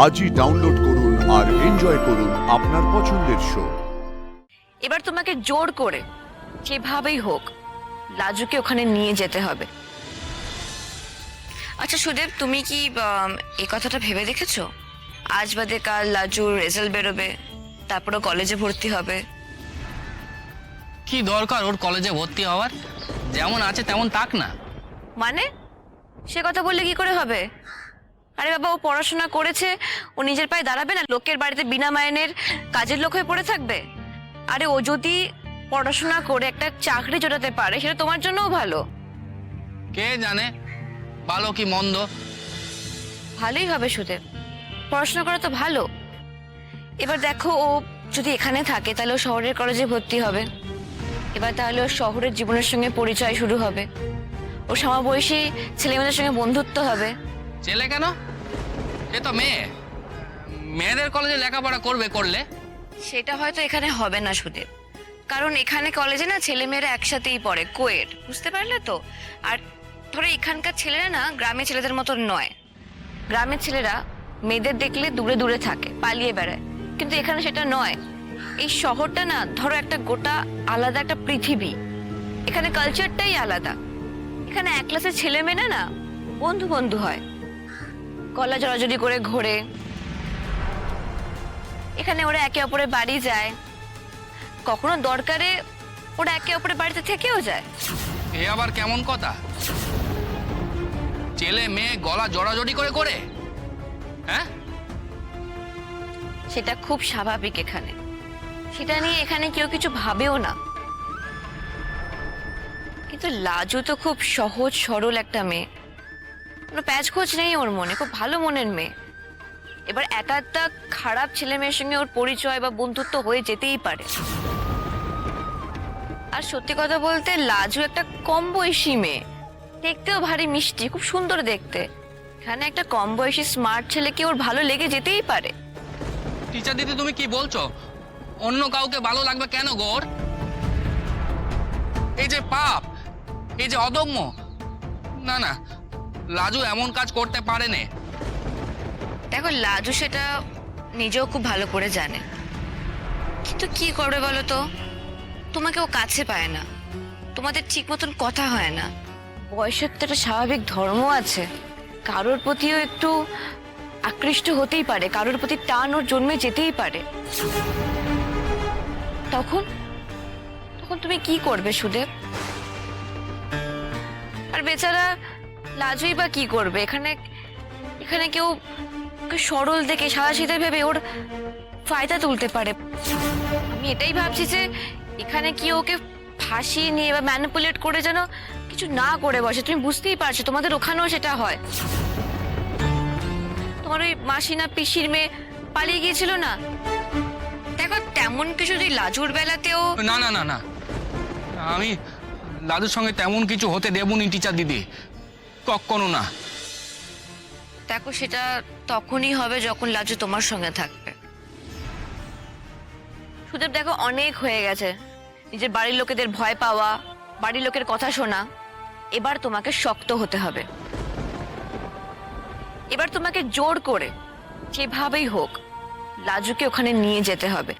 আজই ডাউনলোড করুন আর এনজয় করুন আপনার পছন্দের শো। এবার তোমাকে জোর করে যেভাবেই হোক লাজুকে ওখানে নিয়ে যেতে হবে। আচ্ছা সুদেব, তুমি কি এই কথাটা ভেবে দেখেছো? আজ বাদে কাল লাজুর রেজাল্ট বেরোবে, তারপরে কলেজে ভর্তি হবে। কি দরকার ওর কলেজে ভর্তি হওয়ার? যেমন আছে তেমন থাক না। মানে সে কথা বললে কি করে হবে? আরে বাবা, ও পড়াশোনা করেছে, ও নিজের পায়ে দাঁড়াবে না? লোকের বাড়িতে বিনা মাইনের কাজের লোক হয়ে পড়ে থাকবে? আরে ও যদি পড়াশোনা করে একটা চাকরি জোটাতে পারে সেটা তোমার জন্যও ভালো। কে জানে ভালো কি মন্দ। ভালোই হবে সুদেব, পড়াশোনা করা তো ভালো। এবার দেখো, ও যদি এখানে থাকে তাহলে ও শহরের কলেজে ভর্তি হবে। এবার তাহলে ওর শহরের জীবনের সঙ্গে পরিচয় শুরু হবে, ও সমবয়সী ছেলেমেয়েদের সঙ্গে বন্ধুত্ব হবে। ছেলে কেন? এ তো মেয়ে, মেয়েদের কলেজে লেখাপড়া করলে। সেটা হয়তো এখানে হবে না সুদেব, কারণ এখানে কলেজে না ছেলেমেয়েরা একসাথেই পড়ে, কোয়েড, বুঝতে পারলে তো? আর ধরো এখানকার ছেলেরা না গ্রামের ছেলেদের মতো নয়। গ্রামের ছেলেরা মেয়েদের দেখলে দূরে দূরে থাকে, পালিয়ে বেড়ায়, কিন্তু এখানে সেটা নয়। এই শহরটা না ধরো একটা গোটা আলাদা একটা পৃথিবী। এখানে কালচারটাই আলাদা। এখানে এক ক্লাসের ছেলে মেয়ে না বন্ধু বন্ধু হয়, গলা জড়াজড়ি করে ঘোরে। এখানে ওরা একে অপরের বাড়ি যায়, কখনো দরকারে ওরা একে অপরের বাড়িতে থেকেও যায়। এ আবার কেমন কথা? ছেলে মেয়ে গলা জড়াজড়ি করে হ্যাঁ? সেটা খুব স্বাভাবিক এখানে, সেটা নিয়ে এখানে কেউ কিছু ভাবেও না। কিন্তু লাজু তো খুব সহজ সরল একটা মেয়ে, কোনো প্যাচখোঁচ নেই ওর মনে, খুব ভালো মনের মেয়ে। এবার এক একটা খারাপ ছেলে মেয়ের সঙ্গে ওর পরিচয় বা বন্ধুত্ব হয়ে যেতেই পারে। আর সত্যি কথা বলতে লাজু একটা কম বয়সী মেয়ে, দেখতেও ভারী মিষ্টি, খুব সুন্দর দেখতে। এখানে একটা কম বয়সী স্মার্ট ছেলেকে ওর ভালো লেগে যেতেই পারে। টিচার দিদি, তুমি কি বলছো? অন্য কাউকে ভালো লাগবে কেন গোর? এই যে পাপ, এই যে অদম্য, না না, লাজু এমন কাজ করতে পারে না। দেখো লাজু সেটা নিজেও খুব ভালো করে জানে, কিন্তু কি করবে বলো তো? তোমাকে ও কাছে পায় না, তোমাদের ঠিক মতন কথা হয় না। বয়সের তো একটা স্বাভাবিক ধর্ম আছে, কারোর প্রতিও একটু আকৃষ্ট হতেই পারে, কারোর প্রতি টান ওর জন্মে যেতেই পারে। তখন তখন তুমি কি করবে সুদেব? আর বেচারা লাজুই বা কি করবে? এখানে এখানে কেউ ওকে সরল দেখে সাদাসিধে ভেবে ওর ফায়দা তুলতে পারে। আমি এটাই ভাবছি যে এখানে কি ওকে ফাঁসিয়ে নিয়ে বা ম্যানিপুলেট করে যেন কিছু না করে বসে। তুমি বুঝতেই পারছো তোমাদের ওখানেও সেটা হয়। তোমার ওই মাসি না পিসির মেয়ে পালিয়ে গিয়েছিল না? দেখো তেমন কিছু যদি লাজুর বেলাতেও। না না না না, আমি লাজুর সঙ্গে তেমন কিছু হতে দেবনি টিচার দিদি, কখনো না। দেখো সেটা তখনই হবে যখন লাজু তোমার সঙ্গে থাকবে। সুদেব দেখো, অনেক হয়ে গেছে নিজের বাড়ির লোকেদের ভয় পাওয়া, বাড়ির লোকের কথা শোনা। এবার তোমাকে শক্ত হতে হবে। এবার তোমাকে জোর করে যেভাবেই হোক লাজুকে ওখানে নিয়ে যেতে হবে।